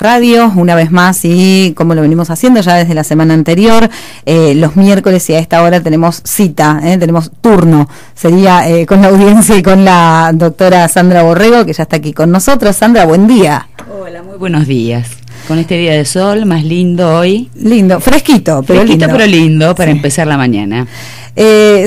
radio, una vez más, y como lo venimos haciendo ya desde la semana anterior, los miércoles, y a esta hora tenemos cita, tenemos turno, sería con la audiencia y con la doctora Sandra Borrego, que ya está aquí con nosotros. Sandra, buen día. Hola, muy buenos días. Con este día de sol, más lindo hoy. Lindo, fresquito, pero lindo para empezar la mañana.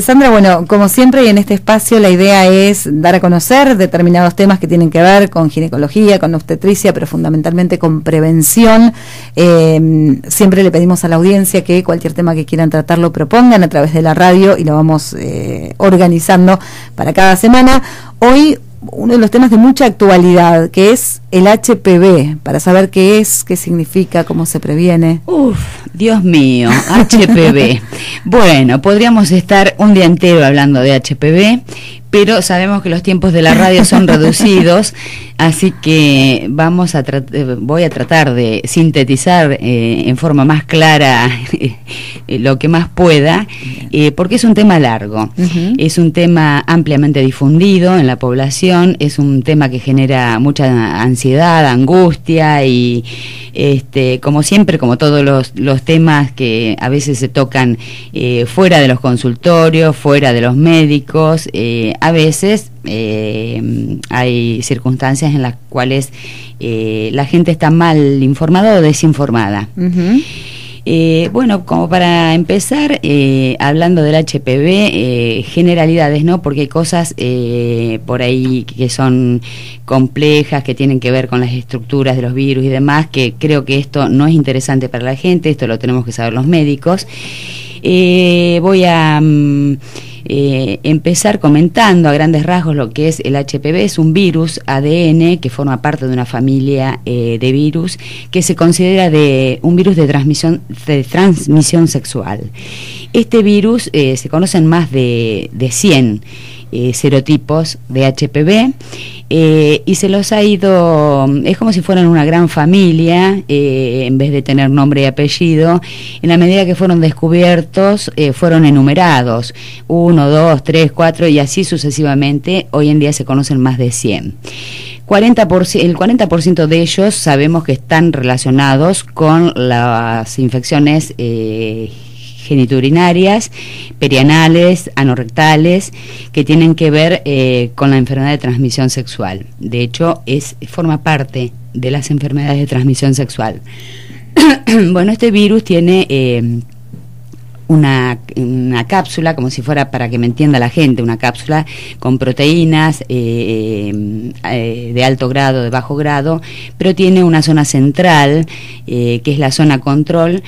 Sandra, bueno, como siempre en este espacio la idea es dar a conocer determinados temas que tienen que ver con ginecología, con obstetricia, pero fundamentalmente con prevención. Siempre le pedimos a la audiencia que cualquier tema que quieran tratar lo propongan a través de la radio y lo vamos organizando para cada semana. Hoy uno de los temas de mucha actualidad, que es el HPV, para saber qué es, qué significa, cómo se previene. Dios mío, HPV. Bueno, podríamos estar un día entero hablando de HPV, pero sabemos que los tiempos de la radio son reducidos, así que voy a tratar de sintetizar en forma más clara lo que más pueda, porque es un tema largo, es un tema ampliamente difundido en la población, es un tema que genera mucha ansiedad, angustia y como siempre, como todos los temas que a veces se tocan fuera de los consultorios, fuera de los médicos, a veces hay circunstancias en las cuales la gente está mal informada o desinformada. Bueno, como para empezar, hablando del HPV, generalidades, ¿no? Porque hay cosas por ahí que son complejas, que tienen que ver con las estructuras de los virus y demás, que creo que esto no es interesante para la gente, esto lo tenemos que saber los médicos. Voy a empezar comentando a grandes rasgos lo que es el HPV. Es un virus ADN que forma parte de una familia de virus que se considera un virus de transmisión sexual. Este virus se conocen más de 100 serotipos de HPV y se los ha ido, es como si fueran una gran familia, en vez de tener nombre y apellido. En la medida que fueron descubiertos, fueron enumerados, 1, 2, 3, 4 y así sucesivamente. Hoy en día se conocen más de 100. El 40% de ellos sabemos que están relacionados con las infecciones genitourinarias, perianales, anorrectales, que tienen que ver con la enfermedad de transmisión sexual. De hecho, forma parte de las enfermedades de transmisión sexual. Bueno, este virus tiene una cápsula, como si fuera, para que me entienda la gente, una cápsula con proteínas de alto grado, de bajo grado, pero tiene una zona central, que es la zona control,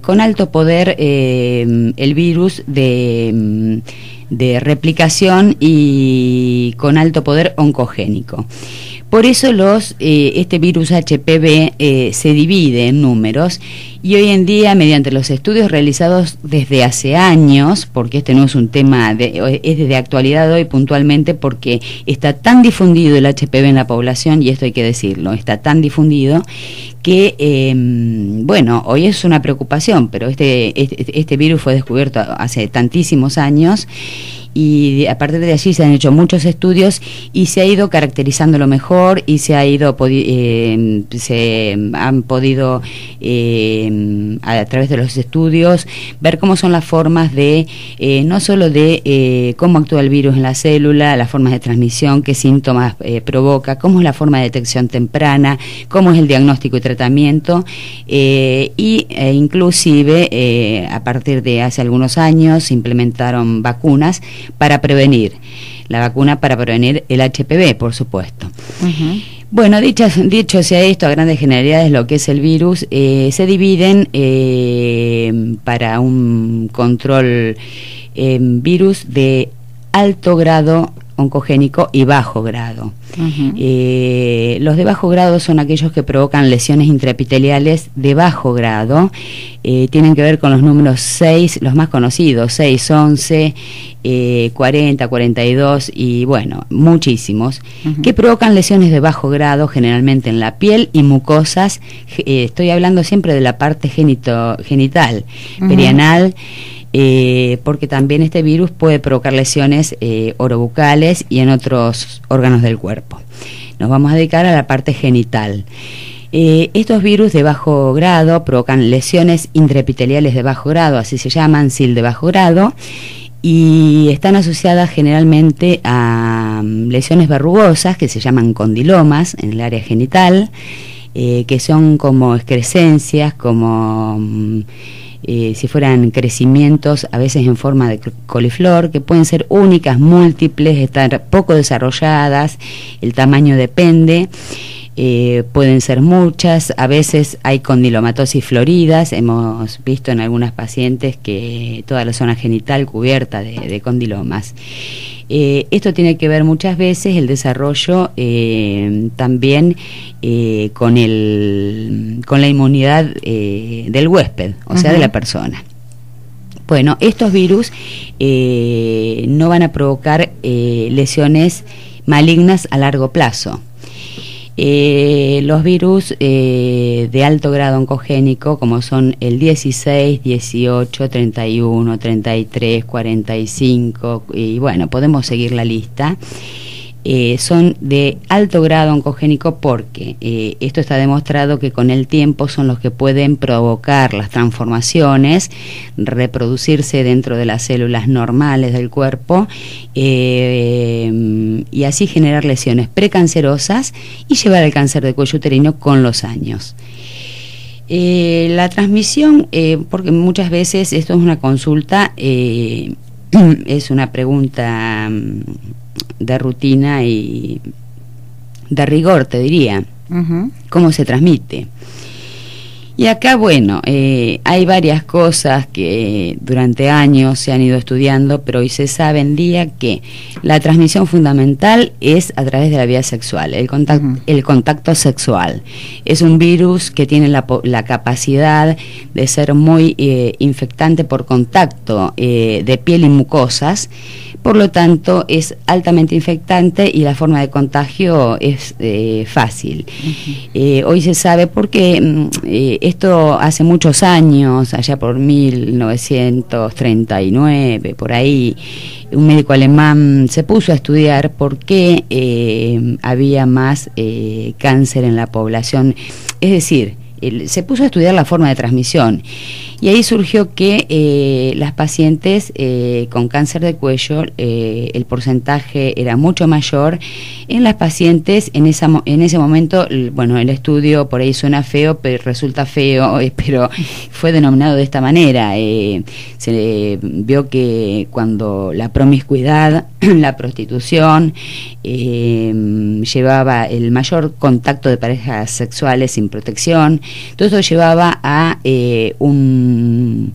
con alto poder el virus de replicación y con alto poder oncogénico. Por eso este virus HPV se divide en números, y hoy en día, mediante los estudios realizados desde hace años, porque este no es un tema, es de actualidad hoy puntualmente, porque está tan difundido el HPV en la población, y esto hay que decirlo, está tan difundido que, bueno, hoy es una preocupación, pero este virus fue descubierto hace tantísimos años, y a partir de allí se han hecho muchos estudios y se ha ido caracterizando lo mejor, y se han podido a través de los estudios ver cómo son las formas de no solo de cómo actúa el virus en la célula, las formas de transmisión, qué síntomas provoca, cómo es la forma de detección temprana, cómo es el diagnóstico y tratamiento, inclusive a partir de hace algunos años se implementaron vacunas para prevenir, la vacuna para prevenir el HPV, por supuesto. Bueno, dicho sea esto, a grandes generalidades, lo que es el virus, se dividen para un control virus de alto grado oncogénico y bajo grado. Los de bajo grado son aquellos que provocan lesiones intraepiteliales de bajo grado, tienen que ver con los números 6, los más conocidos, 6, 11, 40, 42 y bueno, muchísimos, que provocan lesiones de bajo grado, generalmente en la piel y mucosas. Estoy hablando siempre de la parte genital, perianal, porque también este virus puede provocar lesiones orobucales y en otros órganos del cuerpo. Nos vamos a dedicar a la parte genital. Estos virus de bajo grado provocan lesiones intraepiteliales de bajo grado, así se llaman, SIL de bajo grado, y están asociadas generalmente a lesiones verrugosas que se llaman condilomas en el área genital, que son como excrescencias, como si fueran crecimientos a veces en forma de coliflor, que pueden ser únicas, múltiples, estar poco desarrolladas, el tamaño depende. Pueden ser muchas, a veces hay condilomatosis floridas, hemos visto en algunas pacientes que toda la zona genital cubierta de condilomas. Esto tiene que ver muchas veces el desarrollo también con la inmunidad del huésped, o sea, de la persona. Bueno, estos virus no van a provocar lesiones malignas a largo plazo. Los virus de alto grado oncogénico, como son el 16, 18, 31, 33, 45, y bueno, podemos seguir la lista, son de alto grado oncogénico porque esto está demostrado que con el tiempo son los que pueden provocar las transformaciones, reproducirse dentro de las células normales del cuerpo y así generar lesiones precancerosas y llevar al cáncer de cuello uterino con los años. La transmisión, porque muchas veces esto es una consulta, es una pregunta de rutina y de rigor, te diría. ¿Cómo se transmite? Y acá, bueno, hay varias cosas que durante años se han ido estudiando, pero hoy se sabe en día que la transmisión fundamental es a través de la vía sexual, el contacto sexual. Es un virus que tiene la capacidad de ser muy infectante por contacto de piel y mucosas. Por lo tanto, es altamente infectante y la forma de contagio es fácil. Hoy se sabe porque esto hace muchos años, allá por 1939, por ahí, un médico alemán se puso a estudiar por qué había más cáncer en la población. Es decir, se puso a estudiar la forma de transmisión y ahí surgió que las pacientes con cáncer de cuello el porcentaje era mucho mayor en las pacientes en ese momento. Bueno, el estudio por ahí suena feo, pero resulta feo, pero fue denominado de esta manera. Se vio que cuando la promiscuidad, la prostitución llevaba el mayor contacto de parejas sexuales sin protección, todo esto llevaba a un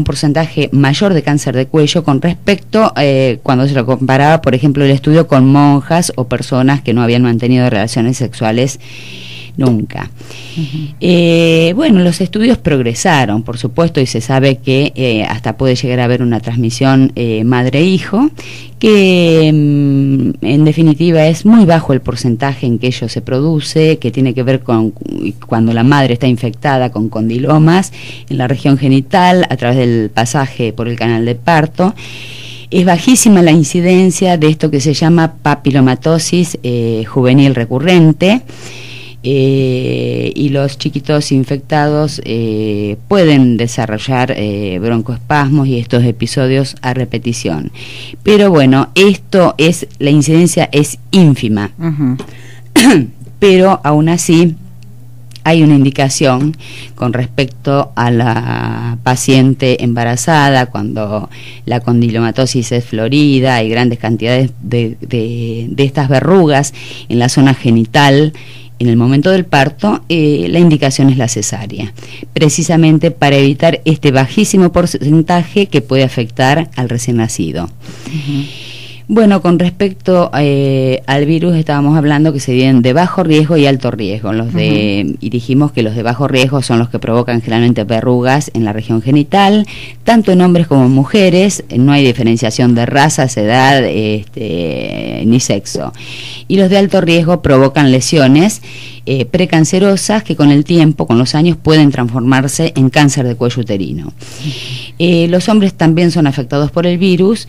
porcentaje mayor de cáncer de cuello con respecto cuando se lo comparaba, por ejemplo, el estudio con monjas o personas que no habían mantenido relaciones sexuales nunca. Bueno, los estudios progresaron, por supuesto, y se sabe que hasta puede llegar a haber una transmisión madre-hijo, que en definitiva es muy bajo el porcentaje en que ello se produce, que tiene que ver con cuando la madre está infectada con condilomas en la región genital a través del pasaje por el canal de parto. Es bajísima la incidencia de esto que se llama papilomatosis juvenil recurrente. Y los chiquitos infectados pueden desarrollar broncoespasmos y estos episodios a repetición. Pero bueno, la incidencia es ínfima. Pero aún así hay una indicación con respecto a la paciente embarazada, cuando la condilomatosis es florida, hay grandes cantidades de estas verrugas en la zona genital. En el momento del parto, la indicación es la cesárea, precisamente para evitar este bajísimo porcentaje que puede afectar al recién nacido. Bueno, con respecto al virus estábamos hablando que se dividen de bajo riesgo y alto riesgo. Y dijimos que los de bajo riesgo son los que provocan generalmente verrugas en la región genital, tanto en hombres como en mujeres. No hay diferenciación de razas, edad ni sexo. Y los de alto riesgo provocan lesiones precancerosas que con el tiempo, con los años, pueden transformarse en cáncer de cuello uterino. Los hombres también son afectados por el virus.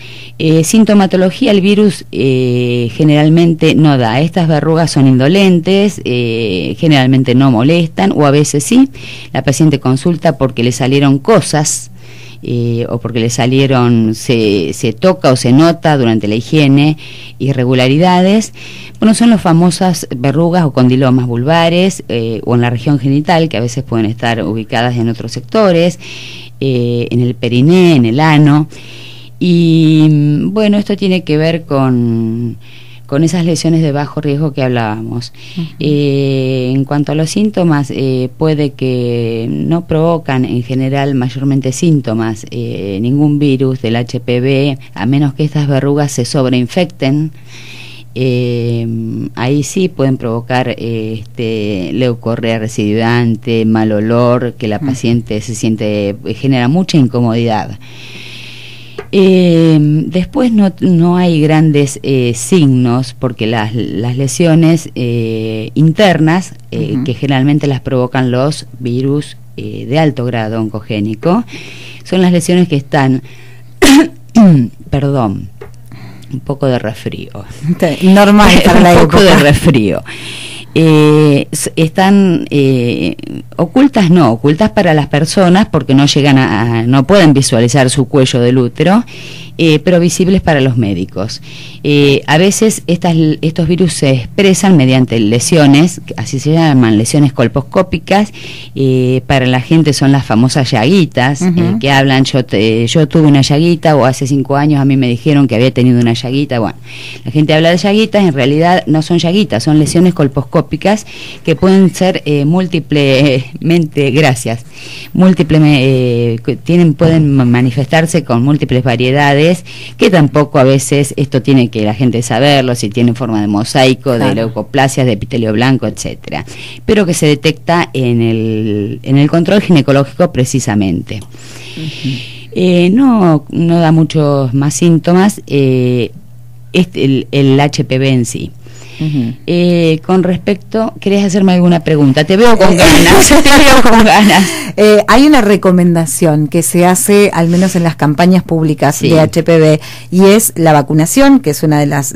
Sintomatología, el virus generalmente no da. Estas verrugas son indolentes, generalmente no molestan, o a veces sí. La paciente consulta porque le salieron cosas, o porque le salieron, se toca o se nota durante la higiene irregularidades. Bueno, son las famosas verrugas o condilomas vulvares, o en la región genital, que a veces pueden estar ubicadas en otros sectores, en el periné, en el ano. Y bueno, esto tiene que ver con esas lesiones de bajo riesgo que hablábamos. En cuanto a los síntomas, puede que no provocan en general mayormente síntomas ningún virus del HPV, a menos que estas verrugas se sobreinfecten. Ahí sí pueden provocar leucorrea recidivante, mal olor, que la paciente genera mucha incomodidad. Después no hay grandes signos, porque las lesiones internas, que generalmente las provocan los virus de alto grado oncogénico, son las lesiones que están perdón, un poco de resfrío, normal para la un poco de resfrío. Están ocultas para las personas, porque no llegan no pueden visualizar su cuello del útero, pero visibles para los médicos. A veces estos virus se expresan mediante lesiones, así se llaman, lesiones colposcópicas. Para la gente son las famosas llaguitas, que hablan, yo tuve una llaguita, o hace 5 años a mí me dijeron que había tenido una llaguita. Bueno, la gente habla de llaguitas, en realidad no son llaguitas, son lesiones colposcópicas que pueden ser pueden manifestarse con múltiples variedades, que tampoco a veces esto tiene que la gente saberlo, si tienen forma de mosaico, claro, de leucoplasias, de epitelio blanco, etcétera, pero que se detecta en el control ginecológico precisamente. No da muchos más síntomas el HPV en sí. Con respecto, ¿querés hacerme alguna pregunta? Te veo con ganas. Hay una recomendación que se hace, al menos en las campañas públicas de HPV, y es la vacunación, que es una de las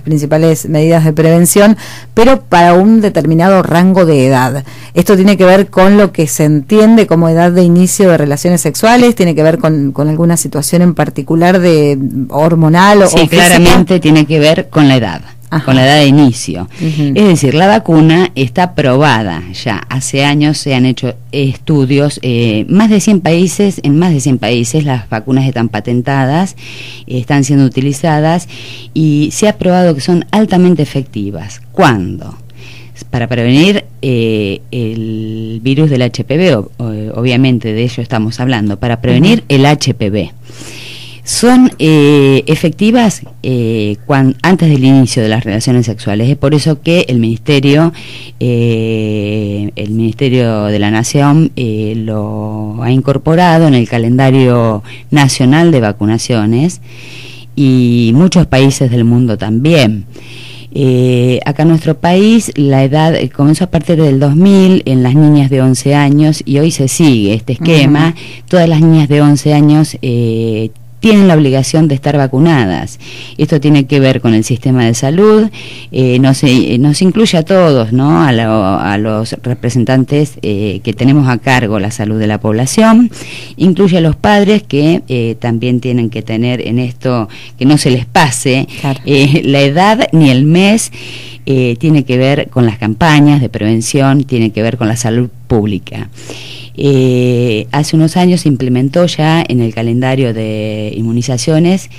principales medidas de prevención, pero para un determinado rango de edad. Esto tiene que ver con lo que se entiende como edad de inicio de relaciones sexuales, tiene que ver con alguna situación en particular de hormonal o física. Claramente tiene que ver con la edad. Ajá. Con la edad de inicio. Es decir, la vacuna está probada ya. Hace años se han hecho estudios, en más de 100 países las vacunas están patentadas, están siendo utilizadas, y se ha probado que son altamente efectivas. ¿Cuándo? Para prevenir el virus del HPV, obviamente de ello estamos hablando, para prevenir el HPV. Son efectivas antes del inicio de las relaciones sexuales. Es por eso que el Ministerio de la Nación lo ha incorporado en el calendario nacional de vacunaciones, y muchos países del mundo también. Acá en nuestro país la edad comenzó a partir del 2000 en las niñas de 11 años, y hoy se sigue este esquema. Todas las niñas de 11 años tienen la obligación de estar vacunadas. Esto tiene que ver con el sistema de salud, nos incluye a todos, ¿no? A los representantes que tenemos a cargo la salud de la población, incluye a los padres, que también tienen que tener en esto, que no se les pase la edad ni el mes. Tiene que ver con las campañas de prevención, tiene que ver con la salud pública. Hace unos años se implementó ya en el calendario de inmunizaciones,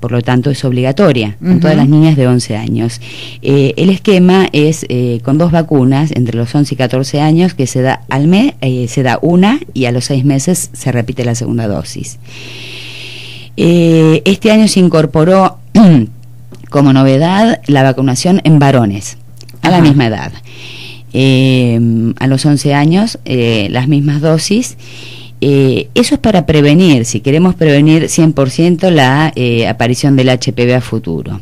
por lo tanto es obligatoria en todas las niñas de 11 años. El esquema es con 2 vacunas entre los 11 y 14 años, que se da al mes, se da una, y a los 6 meses se repite la segunda dosis. Este año se incorporó como novedad la vacunación en varones a la misma edad. A los 11 años las mismas dosis, Eso es para prevenir, si queremos prevenir 100% la aparición del HPV a futuro.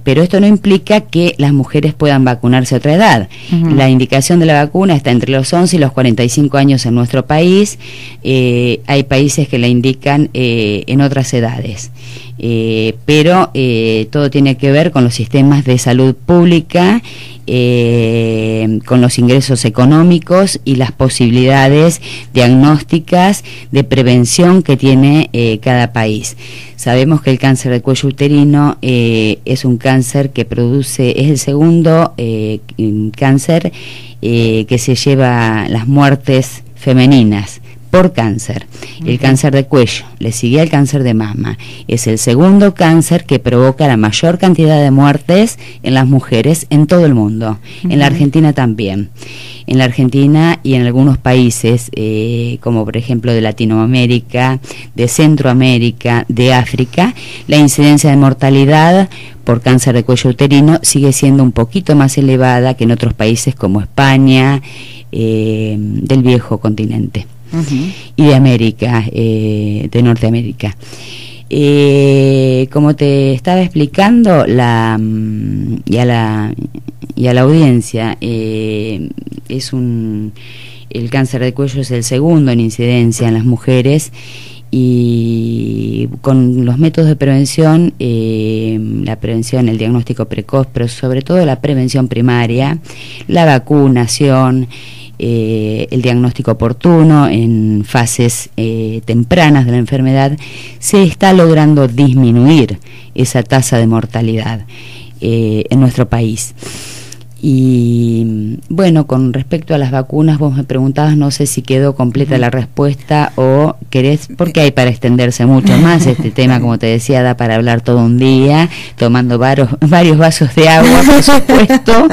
Pero esto no implica que las mujeres puedan vacunarse a otra edad. La indicación de la vacuna está entre los 11 y los 45 años en nuestro país. Hay países que la indican en otras edades. Pero todo tiene que ver con los sistemas de salud pública, con los ingresos económicos y las posibilidades diagnósticas de prevención que tiene cada país. Sabemos que el cáncer de cuello uterino es un cáncer que produce, es el segundo cáncer que se lleva las muertes femeninas por cáncer. El cáncer de cuello, le sigue el cáncer de mama. Es el segundo cáncer que provoca la mayor cantidad de muertes en las mujeres en todo el mundo. En la Argentina también. En la Argentina y en algunos países, como por ejemplo de Latinoamérica, de Centroamérica, de África, la incidencia de mortalidad por cáncer de cuello uterino sigue siendo un poquito más elevada que en otros países como España, del viejo continente. Y de América, de Norteamérica. Como te estaba explicando y a la audiencia, el cáncer de cuello es el segundo en incidencia en las mujeres, y con los métodos de prevención, la prevención, el diagnóstico precoz, pero sobre todo la prevención primaria, la vacunación, el diagnóstico oportuno en fases tempranas de la enfermedad, se está logrando disminuir esa tasa de mortalidad en nuestro país. Y bueno, con respecto a las vacunas, vos me preguntabas, no sé si quedó completa la respuesta o querés, porque hay para extenderse mucho más. Este tema, como te decía, da para hablar todo un día, tomando varios vasos de agua, por supuesto,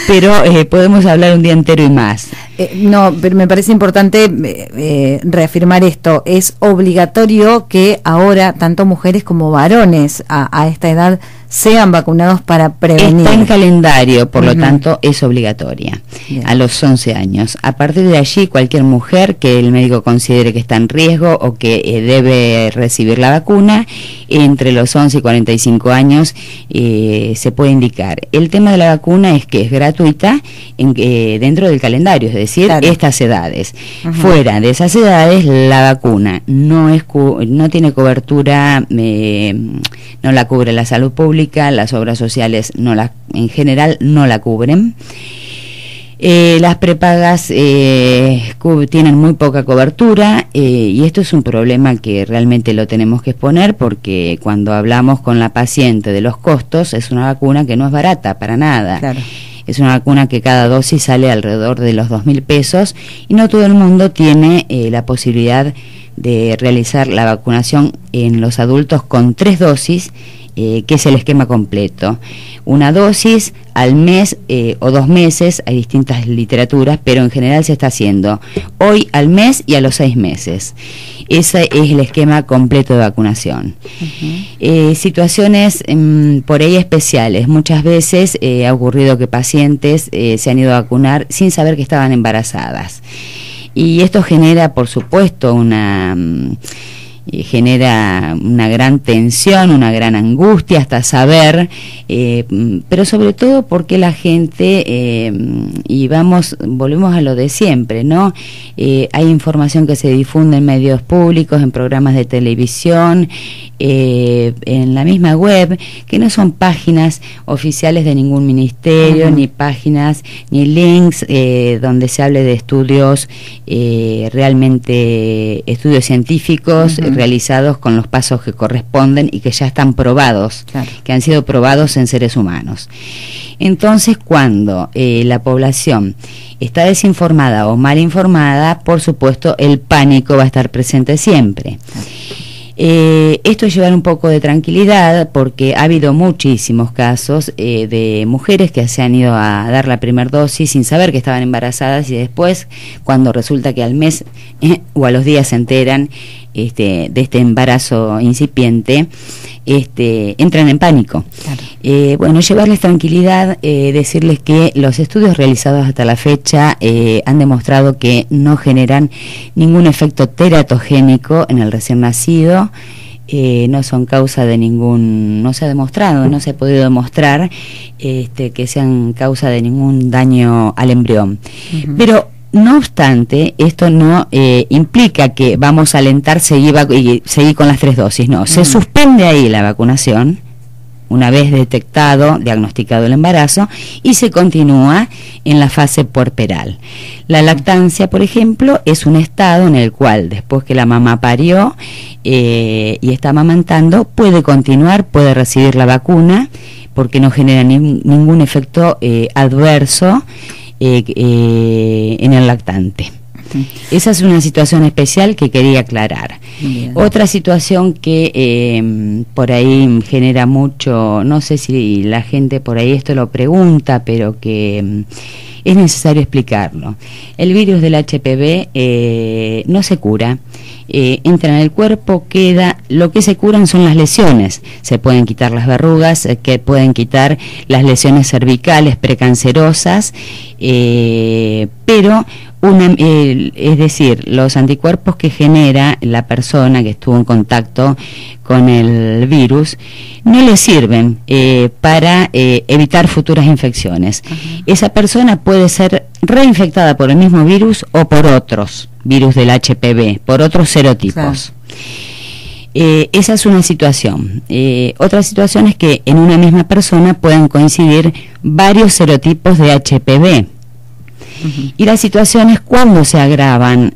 pero podemos hablar un día entero y más. No, pero me parece importante reafirmar esto. Es obligatorio que ahora tanto mujeres como varones a esta edad sean vacunados para prevenir. Está en calendario, por lo tanto es obligatoria. Bien. A los 11 años. A partir de allí, cualquier mujer que el médico considere que está en riesgo o que debe recibir la vacuna, entre los 11 y 45 años se puede indicar. El tema de la vacuna es que es gratuita dentro del calendario, es decir, claro, estas edades. Fuera de esas edades, la vacuna no tiene cobertura, no la cubre la salud pública, las obras sociales en general no la cubren. Las prepagas tienen muy poca cobertura, y esto es un problema que realmente lo tenemos que exponer, porque cuando hablamos con la paciente de los costos, es una vacuna que no es barata para nada. Claro. Es una vacuna que cada dosis sale alrededor de los 2.000 pesos y no todo el mundo tiene la posibilidad de realizar la vacunación en los adultos con 3 dosis, que es el esquema completo. Una dosis al mes o 2 meses, hay distintas literaturas, pero en general se está haciendo hoy, al mes y a los 6 meses. Ese es el esquema completo de vacunación. Situaciones por ahí especiales. Muchas veces ha ocurrido que pacientes se han ido a vacunar sin saber que estaban embarazadas. Y esto genera, por supuesto, genera una gran tensión, una gran angustia hasta saber, pero sobre todo porque la gente, y volvemos a lo de siempre, ¿no? Hay información que se difunde en medios públicos, en programas de televisión, en la misma web, que no son páginas oficiales de ningún ministerio, ni páginas, ni links donde se hable de estudios, realmente estudios científicos, realizados con los pasos que corresponden y que ya están probados, claro, que han sido probados en seres humanos. Entonces, cuando la población está desinformada o mal informada, por supuesto, el pánico va a estar presente siempre. Esto es llevar un poco de tranquilidad, porque ha habido muchísimos casos de mujeres que se han ido a dar la primera dosis sin saber que estaban embarazadas, y después, cuando resulta que al mes o a los días se enteran, de este embarazo incipiente, entran en pánico. Claro. Bueno, llevarles tranquilidad, decirles que los estudios realizados hasta la fecha han demostrado que no generan ningún efecto teratogénico en el recién nacido. No son causa de no se ha demostrado, no se ha podido demostrar que sean causa de ningún daño al embrión. Pero no obstante, esto no implica que vamos a alentar seguir con las 3 dosis, no, se suspende ahí la vacunación una vez diagnosticado el embarazo, y se continúa en la fase puerperal. La lactancia, por ejemplo, es un estado en el cual después que la mamá parió y está amamantando, puede continuar, puede recibir la vacuna, porque no genera ningún efecto adverso en el lactante. Esa es una situación especial que quería aclarar. Bien. Otra situación que por ahí genera mucho, no sé si la gente por ahí esto lo pregunta, pero que es necesario explicarlo. El virus del HPV no se cura. Entra en el cuerpo, lo que se curan son las lesiones. Se pueden quitar las verrugas, que pueden quitar las lesiones cervicales precancerosas, pero es decir, los anticuerpos que genera la persona que estuvo en contacto con el virus no le sirven para evitar futuras infecciones. Esa persona puede ser reinfectada por el mismo virus o por otros virus del HPV, por otros serotipos. Claro. Esa es una situación. Otra situación es que en una misma persona pueden coincidir varios serotipos de HPV. Y las situaciones cuando se agravan,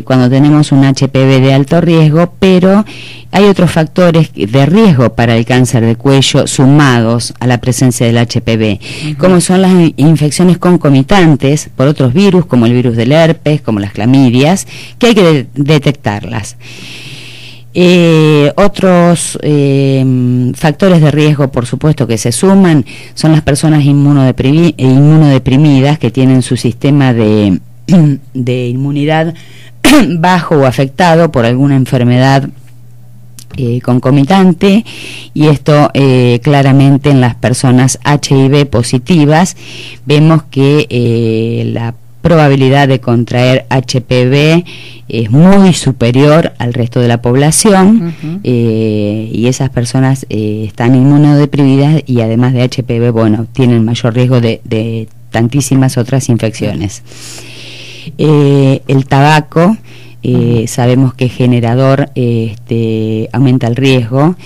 cuando tenemos un HPV de alto riesgo, pero hay otros factores de riesgo para el cáncer de cuello sumados a la presencia del HPV, como son las infecciones concomitantes por otros virus, como el virus del herpes, como las clamidias, que hay que detectarlas. Otros factores de riesgo, por supuesto, que se suman son las personas inmunodeprimidas, que tienen su sistema de inmunidad bajo o afectado por alguna enfermedad concomitante, y esto claramente en las personas HIV positivas vemos que la probabilidad de contraer HPV es muy superior al resto de la población, y esas personas están inmunodeprimidas y además de HPV, bueno, tienen mayor riesgo de tantísimas otras infecciones. El tabaco, sabemos que es generador, aumenta el riesgo,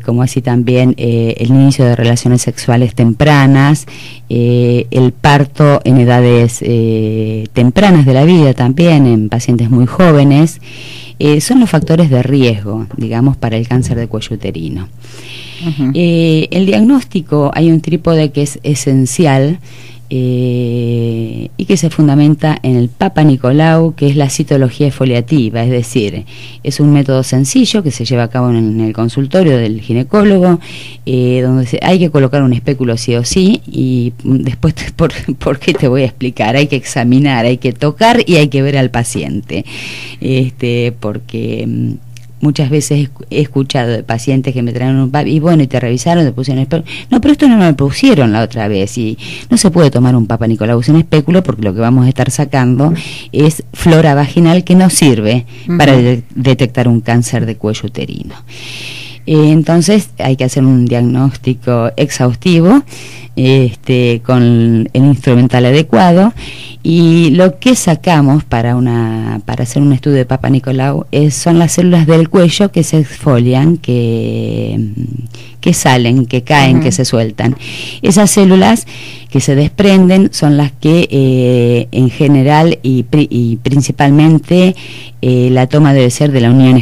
como así también el inicio de relaciones sexuales tempranas, el parto en edades tempranas de la vida también, en pacientes muy jóvenes, son los factores de riesgo, digamos, para el cáncer de cuello uterino. El diagnóstico, hay un trípode que es esencial, y que se fundamenta en el Papa Nicolau, que es la citología exfoliativa, es decir, es un método sencillo que se lleva a cabo en el consultorio del ginecólogo, donde hay que colocar un espéculo sí o sí, y después por qué te voy a explicar, hay que examinar, hay que tocar y hay que ver al paciente, porque muchas veces he escuchado de pacientes que me traen un Papa y bueno, y te revisaron, te pusieron espéculo. No, pero esto no me lo pusieron la otra vez, y no se puede tomar un Papa Nicolau sin espéculo, porque lo que vamos a estar sacando es flora vaginal que no sirve para detectar un cáncer de cuello uterino. Entonces hay que hacer un diagnóstico exhaustivo, con el instrumental adecuado, y lo que sacamos para hacer un estudio de Papa Nicolau son las células del cuello que se exfolian, que salen, que caen, que se sueltan. Esas células que se desprenden son las que en general y principalmente la toma debe ser de la unión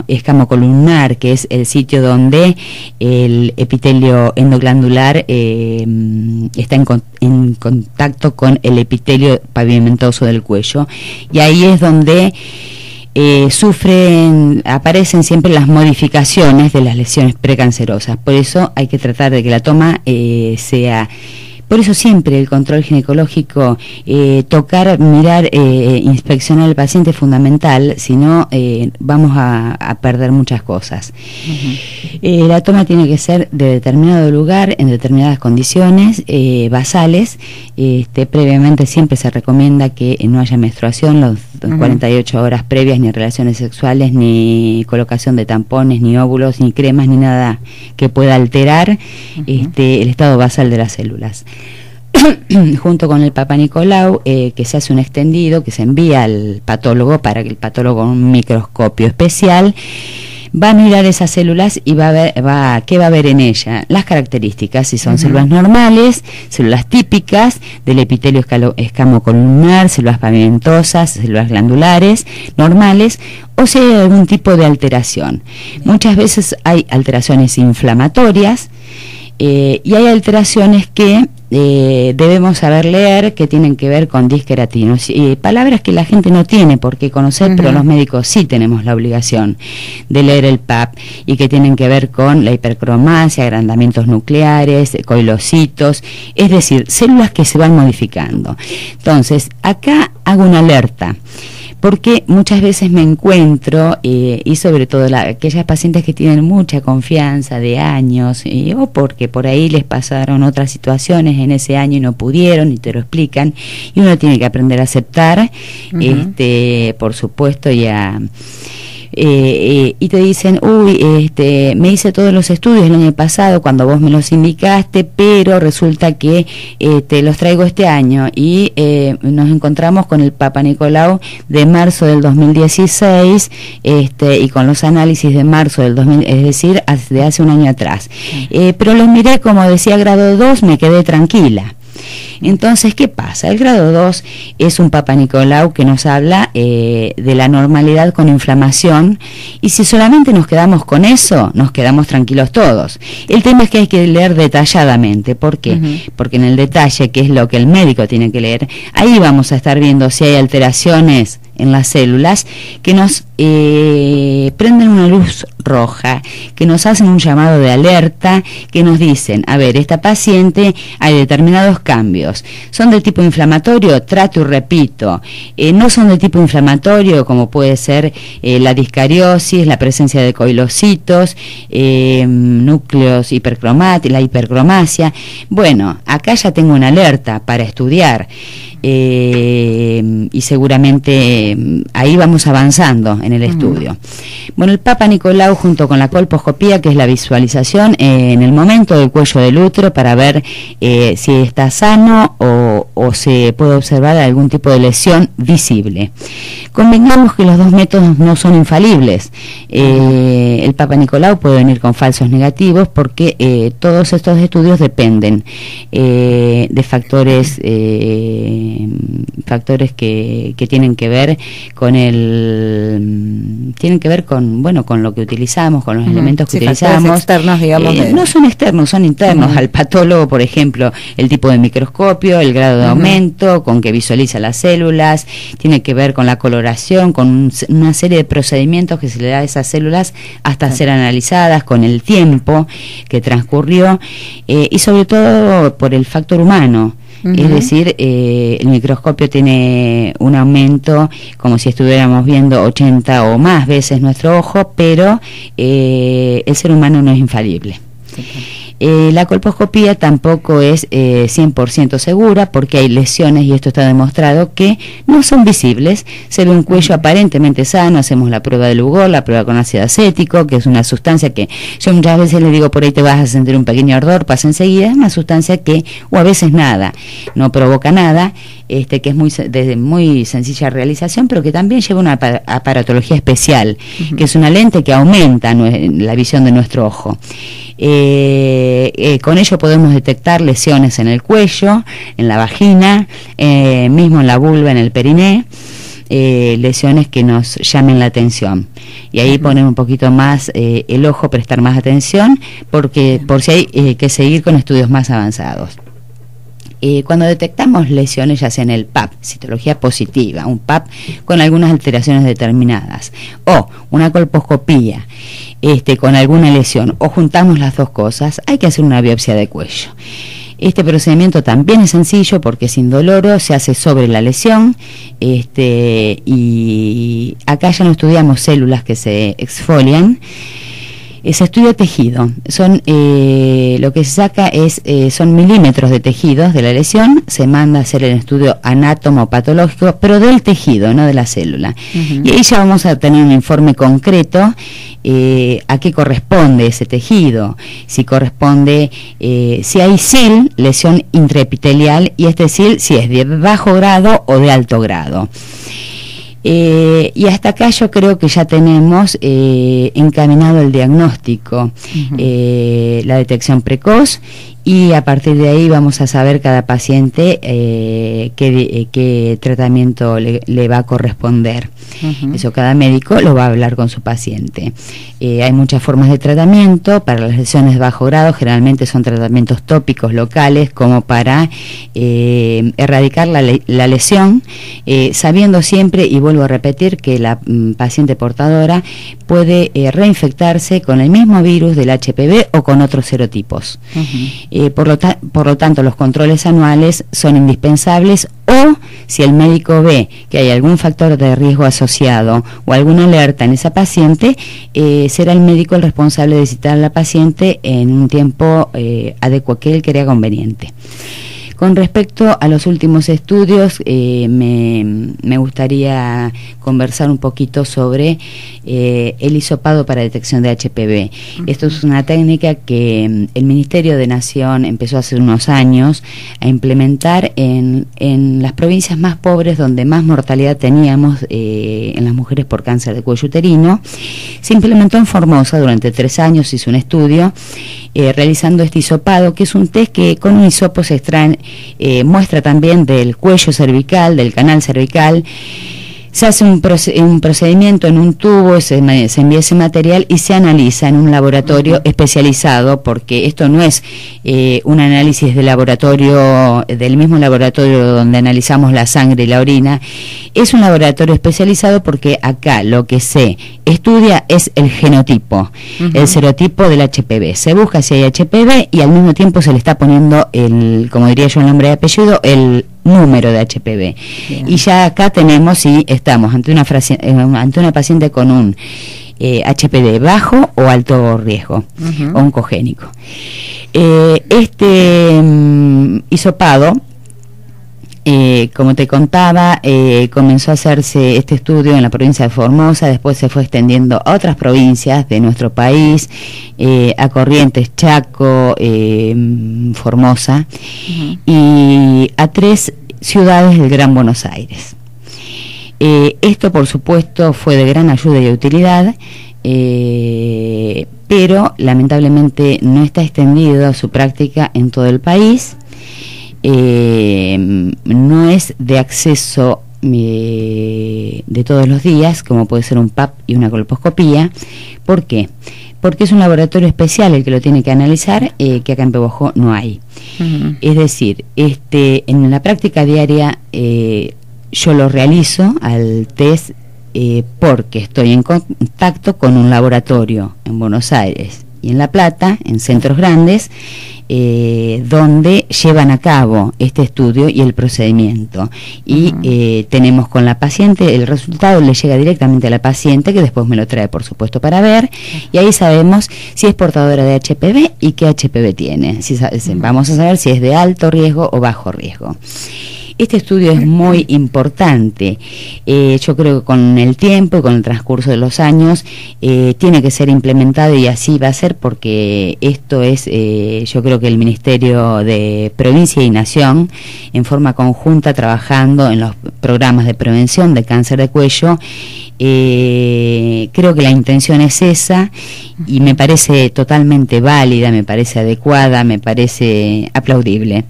escamocolumnar, que es el sitio donde el epitelio endoglandular está en contacto con el epitelio pavimentoso del cuello, y ahí es donde aparecen siempre las modificaciones de las lesiones precancerosas. Por eso hay que tratar de que la toma sea Por eso siempre el control ginecológico, tocar, mirar, inspeccionar al paciente es fundamental, si no vamos a perder muchas cosas. La toma tiene que ser de determinado lugar, en determinadas condiciones basales. Previamente siempre se recomienda que no haya menstruación, los 48 horas previas, ni relaciones sexuales, ni colocación de tampones, ni óvulos, ni cremas, ni nada que pueda alterar el estado basal de las células. Junto con el Papa Nicolau, que se hace un extendido, que se envía al patólogo para que el patólogo con un microscopio especial va a mirar esas células y va a ver, ¿qué va a ver en ella? Las características, si son células normales, células típicas del epitelio escamocolumnar, células pavimentosas, células glandulares normales, o si hay algún tipo de alteración. Muchas veces hay alteraciones inflamatorias y hay alteraciones que debemos saber leer, que tienen que ver con disqueratinos, palabras que la gente no tiene por qué conocer, pero los médicos sí tenemos la obligación de leer el PAP, y que tienen que ver con la hipercromasia, agrandamientos nucleares, coilocitos, es decir, células que se van modificando. Entonces, acá hago una alerta, porque muchas veces me encuentro, y sobre todo aquellas pacientes que tienen mucha confianza de años, o porque por ahí les pasaron otras situaciones en ese año y no pudieron, y te lo explican, y uno tiene que aprender a aceptar, por supuesto, y te dicen, me hice todos los estudios el año pasado cuando vos me los indicaste, pero resulta que te los traigo este año, y nos encontramos con el Papa Nicolau de marzo del 2016, y con los análisis de marzo del 2000, es decir, de hace un año atrás. Pero los miré, como decía, grado 2, me quedé tranquila. Entonces, ¿qué pasa? El grado 2 es un Papa Nicolau que nos habla de la normalidad con inflamación, y si solamente nos quedamos con eso, nos quedamos tranquilos todos. El tema es que hay que leer detalladamente. ¿Por qué? Porque en el detalle, que es lo que el médico tiene que leer, ahí vamos a estar viendo si hay alteraciones en las células que nos prenden una luz roja, que nos hacen un llamado de alerta, que nos dicen, a ver, esta paciente hay determinados cambios, son de tipo inflamatorio, trato y repito, no son de tipo inflamatorio, como puede ser la discariosis, la presencia de coilocitos, núcleos la hipercromasia. Bueno, acá ya tengo una alerta para estudiar. Y seguramente ahí vamos avanzando en el estudio. Bueno, el Papa Nicolau, junto con la colposcopía, que es la visualización en el momento del cuello del útero para ver si está sano o se puede observar algún tipo de lesión visible. Convengamos que los dos métodos no son infalibles. El Papa Nicolau puede venir con falsos negativos, porque todos estos estudios dependen de factores que tienen que ver con con lo que utilizamos, con los elementos que utilizamos, externos, digamos, no son externos, son internos al patólogo. Por ejemplo, el tipo de microscopio, el grado de aumento con que visualiza las células, tiene que ver con la coloración, con una serie de procedimientos que se le da a esas células hasta ser analizadas, con el tiempo que transcurrió, y sobre todo por el factor humano. Es decir, el microscopio tiene un aumento como si estuviéramos viendo 80 o más veces nuestro ojo, pero el ser humano no es infalible. La colposcopía tampoco es 100% segura, porque hay lesiones, y esto está demostrado, que no son visibles. Se ve un cuello aparentemente sano, hacemos la prueba del Lugol, la prueba con ácido acético, que es una sustancia que yo muchas veces le digo, por ahí te vas a sentir un pequeño ardor, pasa enseguida. Es una sustancia que, o a veces nada, no provoca nada, que es de muy sencilla realización, pero que también lleva una aparatología especial, que es una lente que aumenta la visión de nuestro ojo. Con ello podemos detectar lesiones en el cuello, en la vagina, mismo en la vulva, en el periné, lesiones que nos llamen la atención, y ahí poner un poquito más el ojo, prestar más atención, porque por si hay que seguir con estudios más avanzados. Cuando detectamos lesiones, ya sea en el PAP, citología positiva, un PAP con algunas alteraciones determinadas, o una colposcopía con alguna lesión, o juntamos las dos cosas, hay que hacer una biopsia de cuello. Este procedimiento también es sencillo porque es indoloro, se hace sobre la lesión, y acá ya no estudiamos células que se exfolian. Se estudia tejido, lo que se saca son milímetros de tejidos de la lesión, se manda a hacer el estudio anátomo-patológico, pero del tejido, no de la célula. Y ahí ya vamos a tener un informe concreto a qué corresponde ese tejido, si corresponde, si hay SIL, lesión intraepitelial, y este SIL si es de bajo grado o de alto grado. Y hasta acá yo creo que ya tenemos encaminado el diagnóstico, la detección precoz, y a partir de ahí vamos a saber cada paciente qué tratamiento le va a corresponder. Eso cada médico lo va a hablar con su paciente. Hay muchas formas de tratamiento. Para las lesiones de bajo grado generalmente son tratamientos tópicos locales como para erradicar la lesión, sabiendo siempre, y vuelvo a repetir, que la paciente portadora puede reinfectarse con el mismo virus del HPV o con otros serotipos. Por lo tanto, los controles anuales son indispensables, o si el médico ve que hay algún factor de riesgo asociado o alguna alerta en esa paciente, será el médico el responsable de citar a la paciente en un tiempo adecuado que él crea conveniente. Con respecto a los últimos estudios, me gustaría conversar un poquito sobre el hisopado para detección de HPV. Esto es una técnica que el Ministerio de Nación empezó hace unos años a implementar en las provincias más pobres, donde más mortalidad teníamos en las mujeres por cáncer de cuello uterino. Se implementó en Formosa durante 3 años, hizo un estudio realizando este hisopado, que es un test que con un hisopo se extraen muestra también del cuello cervical, del canal cervical. Se hace un procedimiento en un tubo, se envía ese material y se analiza en un laboratorio especializado, porque esto no es un análisis de laboratorio, del mismo laboratorio donde analizamos la sangre y la orina. Es un laboratorio especializado porque acá lo que se estudia es el genotipo, el serotipo del HPV. Se busca si hay HPV y al mismo tiempo se le está poniendo como diría yo el nombre y apellido, el número de HPV. Bien. Y ya acá tenemos si estamos ante una paciente con un HPV bajo o alto riesgo, oncogénico. Este hisopado, como te contaba, comenzó a hacerse este estudio en la provincia de Formosa, después se fue extendiendo a otras provincias de nuestro país, a Corrientes, Chaco, Formosa, y a 3 ciudades del Gran Buenos Aires. Esto, por supuesto, fue de gran ayuda y utilidad, pero lamentablemente no está extendido su práctica en todo el país. No es de acceso de todos los días, como puede ser un PAP y una colposcopía. ¿Por qué? Porque es un laboratorio especial el que lo tiene que analizar, que acá en Pehuajó no hay. Es decir, en la práctica diaria yo lo realizo al test porque estoy en contacto con un laboratorio en Buenos Aires y en La Plata, en centros grandes, donde llevan a cabo este estudio y el procedimiento. Y tenemos con la paciente, el resultado le llega directamente a la paciente, que después me lo trae, por supuesto, para ver, y ahí sabemos si es portadora de HPV y qué HPV tiene. Vamos a saber si es de alto riesgo o bajo riesgo. Este estudio es muy importante. Yo creo que con el tiempo y con el transcurso de los años tiene que ser implementado, y así va a ser, porque esto es, yo creo que el Ministerio de Provincia y Nación, en forma conjunta, trabajando en los programas de prevención de cáncer de cuello. Creo que la intención es esa, y me parece totalmente válida, me parece adecuada, me parece aplaudible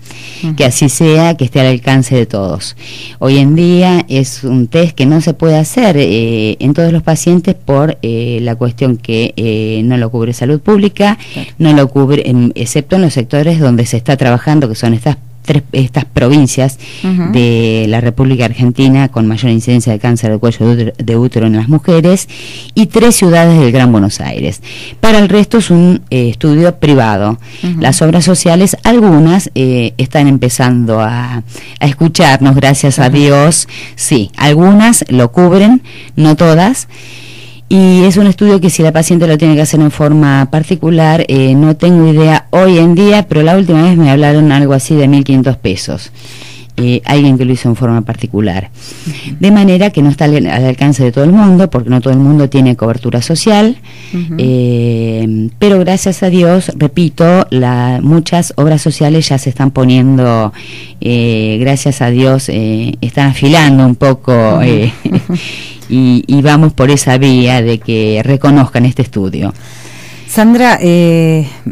que así sea, que esté al alcance de todos. Hoy en día es un test que no se puede hacer en todos los pacientes por la cuestión que no lo cubre salud pública, no lo cubre, excepto en los sectores donde se está trabajando, que son estas estas provincias de la República Argentina con mayor incidencia de cáncer de cuello de útero en las mujeres y 3 ciudades del Gran Buenos Aires. Para el resto es un estudio privado. Las obras sociales, algunas están empezando a escucharnos, gracias a Dios. Sí, algunas lo cubren, no todas. Y es un estudio que si la paciente lo tiene que hacer en forma particular, no tengo idea hoy en día, pero la última vez me hablaron algo así de 1.500 pesos. Alguien que lo hizo en forma particular. De manera que no está al alcance de todo el mundo, porque no todo el mundo tiene cobertura social, pero gracias a Dios, repito, muchas obras sociales ya se están poniendo, gracias a Dios, están afilando un poco... Y vamos por esa vía de que reconozcan este estudio. Sandra,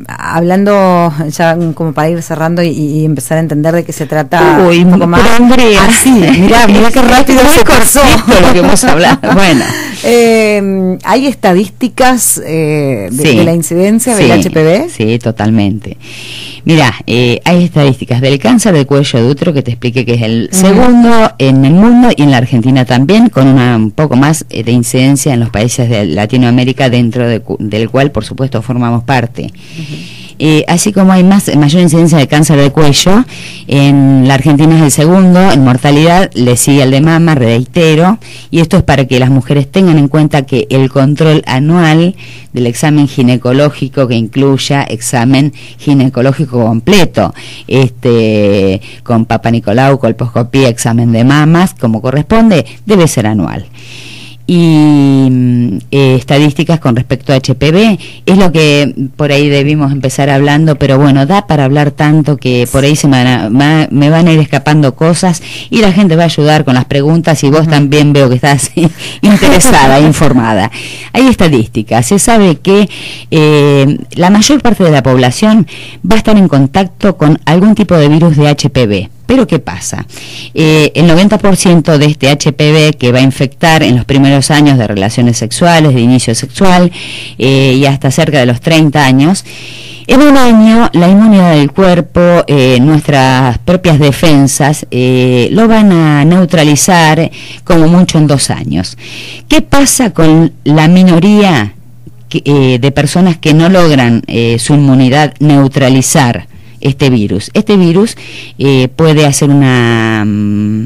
hablando ya como para ir cerrando y empezar a entender de qué se trata un poco más. Andrea, sí, mirá qué rápido se pasó lo que hemos hablado. Bueno, ¿hay estadísticas de la incidencia del HPV? Sí, totalmente. Mirá, hay estadísticas del cáncer de cuello de útero, que te expliqué que es el segundo en el mundo y en la Argentina también, con un poco más de incidencia en los países de Latinoamérica, dentro del cual, por supuesto, formamos parte. Así como hay mayor incidencia de cáncer de cuello, en la Argentina es el segundo, en mortalidad le sigue el de mama, reitero, y esto es para que las mujeres tengan en cuenta que el control anual del examen ginecológico, que incluya examen ginecológico completo, con Papa Nicolau, colposcopía, examen de mamas, como corresponde, debe ser anual. Y estadísticas con respecto a HPV es lo que por ahí debimos empezar hablando, pero bueno, da para hablar tanto que por ahí me van a ir escapando cosas y la gente va a ayudar con las preguntas, y vos también veo que estás interesada, informada. Hay estadísticas, se sabe que la mayor parte de la población va a estar en contacto con algún tipo de virus de HPV. Pero ¿qué pasa? El 90% de este HPV que va a infectar en los primeros años de relaciones sexuales, de inicio sexual, y hasta cerca de los 30 años, en un año la inmunidad del cuerpo, nuestras propias defensas, lo van a neutralizar como mucho en 2 años. ¿Qué pasa con la minoría de personas que no logran su inmunidad neutralizar este virus? Este virus puede hacer una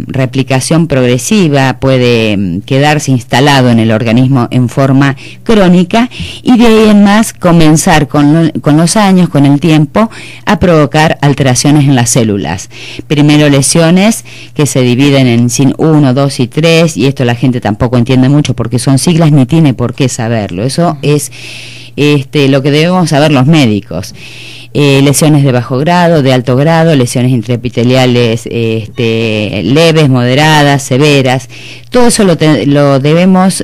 replicación progresiva, puede quedarse instalado en el organismo en forma crónica, y de ahí en más comenzar con los años, con el tiempo, a provocar alteraciones en las células. Primero lesiones que se dividen en SIN 1, 2 y 3, y esto la gente tampoco entiende mucho porque son siglas, ni tiene por qué saberlo. Eso es lo que debemos saber los médicos. Lesiones de bajo grado, de alto grado, lesiones intraepiteliales leves, moderadas, severas. Todo eso lo debemos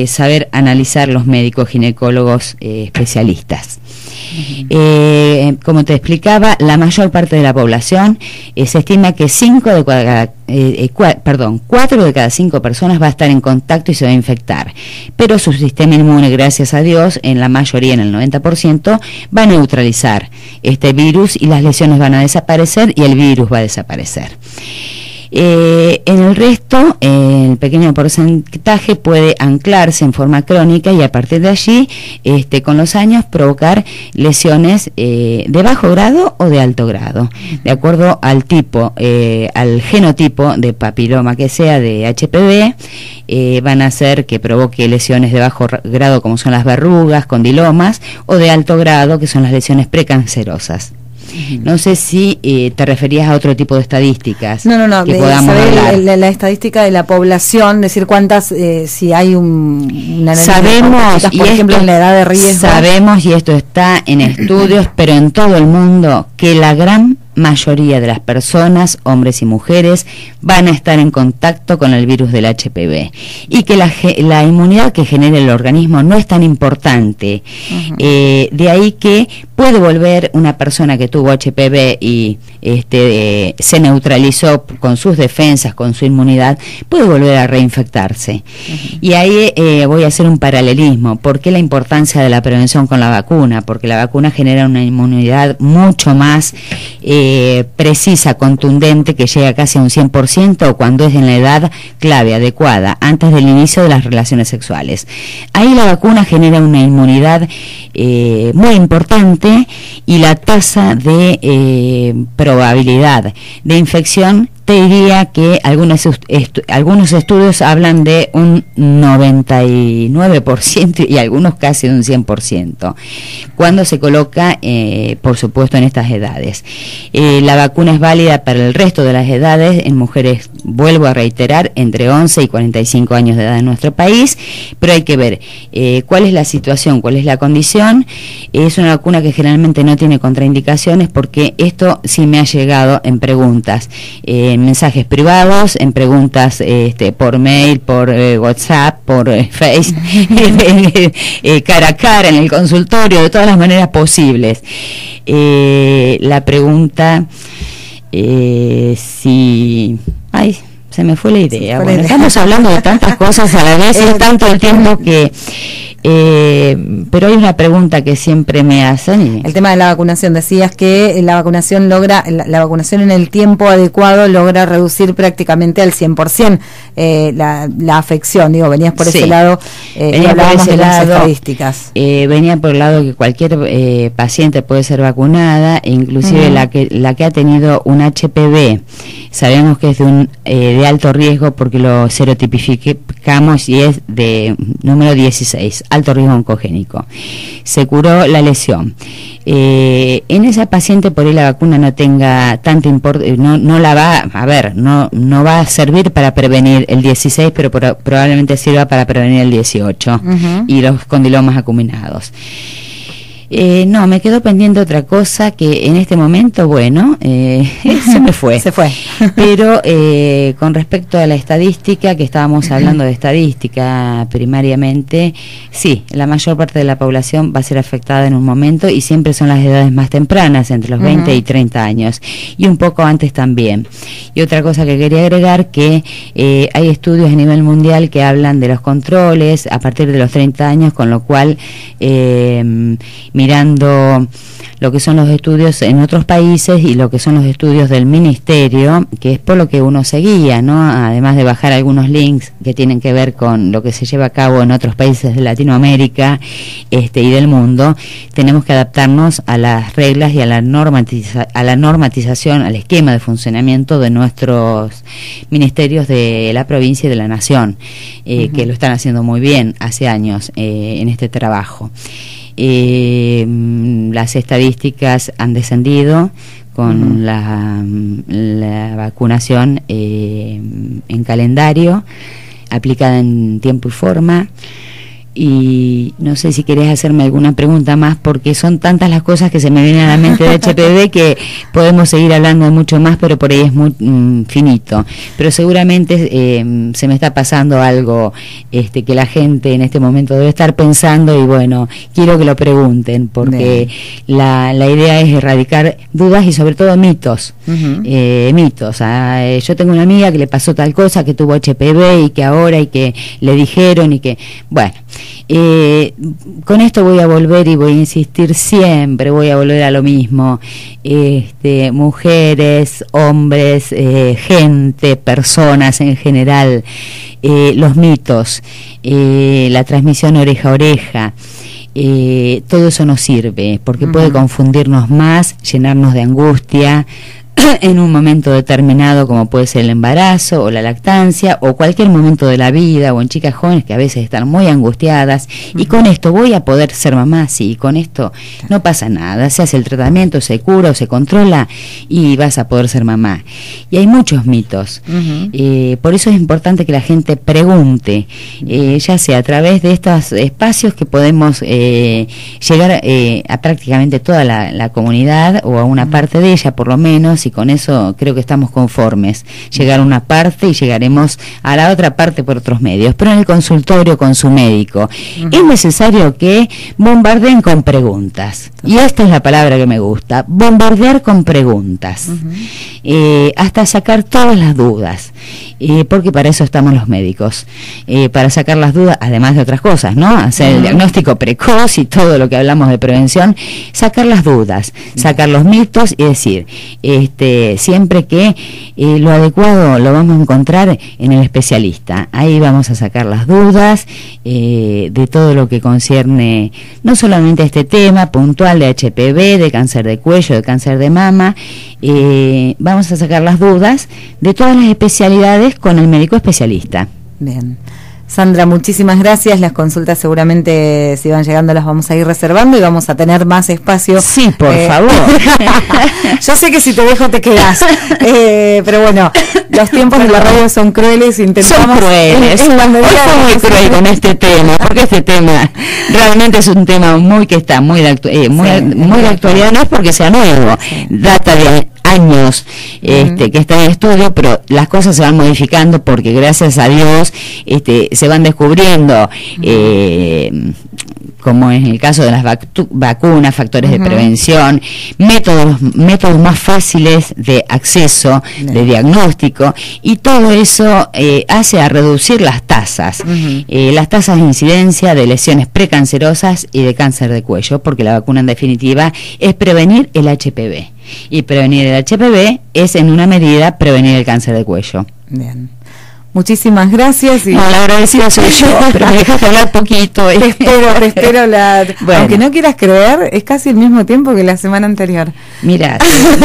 saber analizar los médicos ginecólogos especialistas. Como te explicaba, la mayor parte de la población, se estima que 4 de cada 5 personas va a estar en contacto y se va a infectar, pero su sistema inmune, gracias a Dios, en la mayoría, en el 90%, va a neutralizar este virus, y las lesiones van a desaparecer y el virus va a desaparecer. En el resto, el pequeño porcentaje puede anclarse en forma crónica y a partir de allí, con los años, provocar lesiones de bajo grado o de alto grado, de acuerdo al tipo, al genotipo de papiloma que sea de HPV. Van a hacer que provoque lesiones de bajo grado, como son las verrugas, condilomas, o de alto grado, que son las lesiones precancerosas. No sé si te referías a otro tipo de estadísticas. No, que podamos hablar. La estadística de la población, decir cuántas, si hay una sabemos, por ejemplo, en la edad de riesgo. Sabemos, y esto está en estudios, pero en todo el mundo, que la gran mayoría de las personas, hombres y mujeres, van a estar en contacto con el virus del HPV, y que la inmunidad que genera el organismo no es tan importante. De ahí que puede volver una persona que tuvo HPV y se neutralizó con sus defensas, con su inmunidad, puede volver a reinfectarse. Y ahí voy a hacer un paralelismo. ¿Por qué la importancia de la prevención con la vacuna? Porque la vacuna genera una inmunidad mucho más precisa, contundente, que llega casi a un 100%, o cuando es en la edad clave, adecuada, antes del inicio de las relaciones sexuales. Ahí la vacuna genera una inmunidad muy importante, y la tasa de probabilidad de infección, te diría que algunos estudios hablan de un 99% y algunos casi de un 100%, cuando se coloca, por supuesto, en estas edades. La vacuna es válida para el resto de las edades, en mujeres, vuelvo a reiterar, entre 11 y 45 años de edad en nuestro país, pero hay que ver cuál es la situación, cuál es la condición. Es una vacuna que generalmente no tiene contraindicaciones, porque esto sí me ha llegado en preguntas, en mensajes privados, en preguntas por mail, por WhatsApp, por Face, cara a cara, en el consultorio, de todas las maneras posibles. La pregunta, si... Ay, se me fue la idea. Bueno, estamos hablando de tantas cosas a la vez, es tanto el tiempo que... pero hay una pregunta que siempre me hacen. El tema de la vacunación, decías que la vacunación en el tiempo adecuado logra reducir prácticamente al 100% la afección. Digo, venías por ese lado, y hablábamos de las estadísticas. Venía por el lado que cualquier paciente puede ser vacunada, inclusive la que ha tenido un HPV, sabemos que es de alto riesgo, porque lo serotipificamos y es de número 16, alto riesgo oncogénico. Se curó la lesión. En esa paciente, por ahí la vacuna no tenga tanta importancia, no va a servir para prevenir el 16, pero probablemente sirva para prevenir el 18 y los condilomas acuminados. No, me quedó pendiente otra cosa que en este momento, bueno, se me fue. Se fue. Pero con respecto a la estadística, que estábamos hablando de estadística primariamente, sí, la mayor parte de la población va a ser afectada en un momento, y siempre son las edades más tempranas, entre los 20 y 30 años, y un poco antes también. Y otra cosa que quería agregar, que hay estudios a nivel mundial que hablan de los controles a partir de los 30 años, con lo cual... mirando lo que son los estudios en otros países y lo que son los estudios del Ministerio, que es por lo que uno seguía, ¿no? Además de bajar algunos links que tienen que ver con lo que se lleva a cabo en otros países de Latinoamérica y del mundo, tenemos que adaptarnos a las reglas y a la normatización, al esquema de funcionamiento de nuestros ministerios de la provincia y de la nación, que lo están haciendo muy bien hace años en este trabajo. Las estadísticas han descendido con la vacunación en calendario, aplicada en tiempo y forma. Y no sé si querés hacerme alguna pregunta más, porque son tantas las cosas que se me vienen a la mente de HPV que podemos seguir hablando de mucho más, pero por ahí es muy finito. Pero seguramente se me está pasando algo que la gente en este momento debe estar pensando, y bueno, quiero que lo pregunten, porque la idea es erradicar dudas y sobre todo mitos. Mitos. Yo tengo una amiga que le pasó tal cosa, que tuvo HPV y que ahora, y que le dijeron, y que, bueno... con esto voy a volver y voy a insistir siempre, voy a volver a lo mismo. Mujeres, hombres, gente, personas en general, los mitos, la transmisión oreja a oreja, todo eso nos sirve, porque puede confundirnos más, llenarnos de angustia en un momento determinado, como puede ser el embarazo o la lactancia o cualquier momento de la vida, o en chicas jóvenes que a veces están muy angustiadas, y con esto voy a poder ser mamá, sí, con esto no pasa nada, se hace el tratamiento, se cura o se controla y vas a poder ser mamá. Y hay muchos mitos, por eso es importante que la gente pregunte, ya sea a través de estos espacios que podemos llegar a prácticamente toda la comunidad, o a una parte de ella por lo menos, y con eso creo que estamos conformes. Llegar a una parte y llegaremos a la otra parte por otros medios, pero en el consultorio con su médico es necesario que bombardeen con preguntas, y esta es la palabra que me gusta, bombardear con preguntas, hasta sacar todas las dudas, porque para eso estamos los médicos, para sacar las dudas, además de otras cosas, ¿no? Hacer el diagnóstico precoz y todo lo que hablamos de prevención, sacar las dudas, sacar los mitos y decir, siempre que lo adecuado lo vamos a encontrar en el especialista. Ahí vamos a sacar las dudas de todo lo que concierne no solamente a este tema puntual de HPV, de cáncer de cuello, de cáncer de mama, vamos a sacar las dudas de todas las especialidades con el médico especialista. Bien. Sandra, muchísimas gracias. Las consultas seguramente, si van llegando, las vamos a ir reservando y vamos a tener más espacio. Sí, por favor. Yo sé que si te dejo te quedas, pero bueno, los tiempos de la radio son crueles. Intentamos. Son crueles. Hoy fue muy cruel con este tema, porque este tema realmente es un tema que está muy de actualidad, no es porque sea nuevo, data de años que está en estudio, pero las cosas se van modificando porque gracias a Dios se van descubriendo, como en el caso de las vacunas, factores de prevención, métodos más fáciles de acceso, de diagnóstico, y todo eso hace a reducir las tasas de incidencia de lesiones precancerosas y de cáncer de cuello, porque la vacuna en definitiva es prevenir el HPV. Y prevenir el HPV es en una medida prevenir el cáncer de cuello. Bien. Muchísimas gracias. No, la agradecida soy yo, pero me dejaste hablar poquito. Te espero bueno. Aunque no quieras creer, es casi el mismo tiempo que la semana anterior. Mira,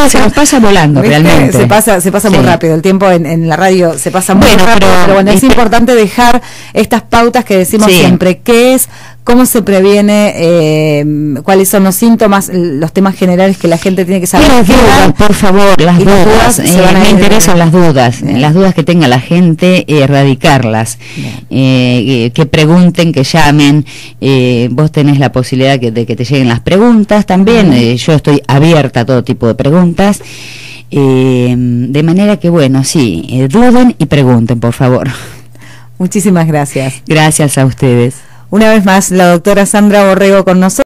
se nos pasa volando. ¿Viste? Realmente. Se pasa muy rápido. El tiempo en la radio se pasa muy rápido. Pero bueno, es importante dejar estas pautas que decimos siempre. ¿Qué es? ¿Cómo se previene? ¿Cuáles son los síntomas? Los temas generales que la gente tiene que saber. Las dudas, por favor, las dudas. Me interesan las dudas. Las dudas que tenga la gente, erradicarlas. Que pregunten, que llamen. Vos tenés la posibilidad de que te lleguen las preguntas también. Yo estoy abierta a todo tipo de preguntas. De manera que, bueno, duden y pregunten, por favor. Muchísimas gracias. Gracias a ustedes. Una vez más, la doctora Sandra Borrego con nosotros.